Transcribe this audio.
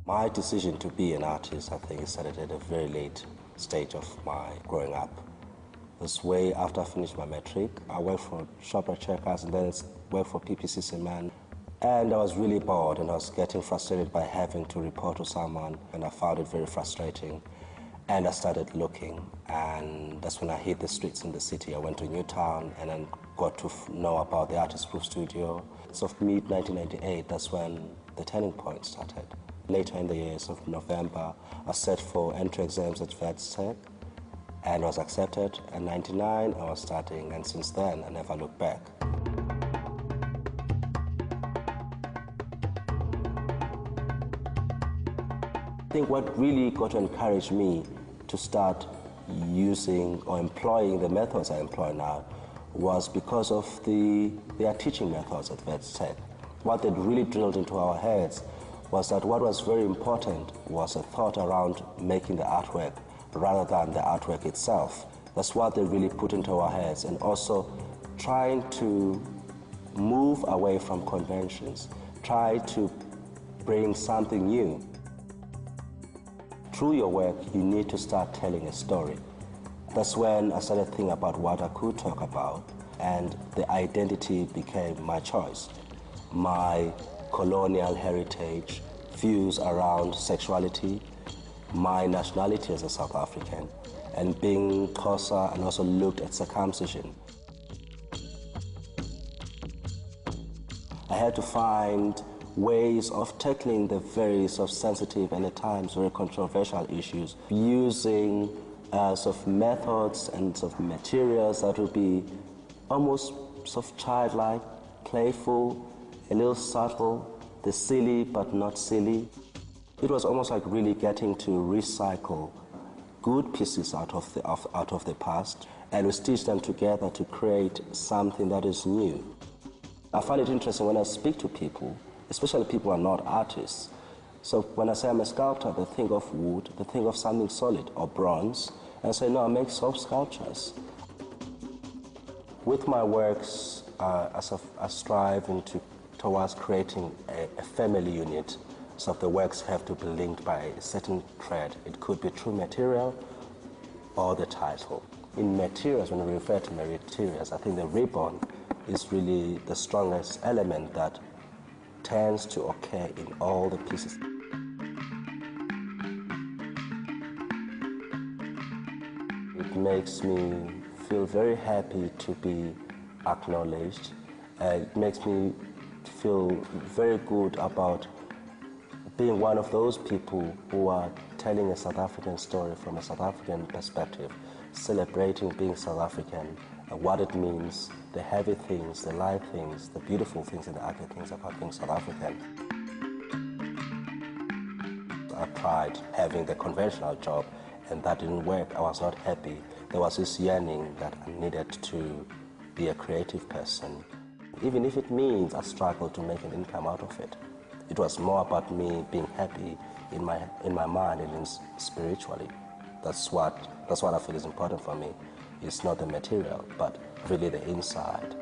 My decision to be an artist, I think, started at a very late stage of my growing up. It was way after I finished my matric. I worked for Shoprite Checkers and then worked for PPC Cement. And I was really bored and I was getting frustrated by having to report to someone, and I found it very frustrating. And I started looking, and that's when I hit the streets in the city. I went to Newtown and then got to know about the Artist Proof Studio. So mid-1998, that's when the turning point started. Later in the years of November, I set for entry exams at VETS and was accepted. In 99, I was starting, and since then, I never looked back. I think what really got to encourage me to start using or employing the methods I employ now was because of their teaching methods at VETS. What they really drilled into our heads was that what was very important was a thought around making the artwork rather than the artwork itself. That's what they really put into our heads, and also trying to move away from conventions, try to bring something new. Through your work, you need to start telling a story. That's when I started thinking about what I could talk about, and the identity became my choice. My colonial heritage, views around sexuality, my nationality as a South African, and being Xhosa, and also looked at circumcision. I had to find ways of tackling the very sort of sensitive and at times very controversial issues using sort of methods and sort of materials that would be almost sort of childlike, playful, a little subtle, the silly but not silly. It was almost like really getting to recycle good pieces out of the past and we stitch them together to create something that is new. I find it interesting when I speak to people, especially people who are not artists. So when I say I'm a sculptor, they think of wood, they think of something solid or bronze, and I say, no, I make soft sculptures. With my works, I strive towards creating a family unit. So the works have to be linked by a certain thread. It could be through material or the title. In materials, when we refer to materials, I think the ribbon is really the strongest element that tends to occur in all the pieces. It makes me feel very happy to be acknowledged. It makes me feel very good about being one of those people who are telling a South African story from a South African perspective, celebrating being South African, and what it means, the heavy things, the light things, the beautiful things and the ugly things about being South African. I tried having the conventional job and that didn't work. I was not happy. There was this yearning that I needed to be a creative person. Even if it means I struggled to make an income out of it. It was more about me being happy in my mind and spiritually. That's what I feel is important for me. It's not the material, but really the inside.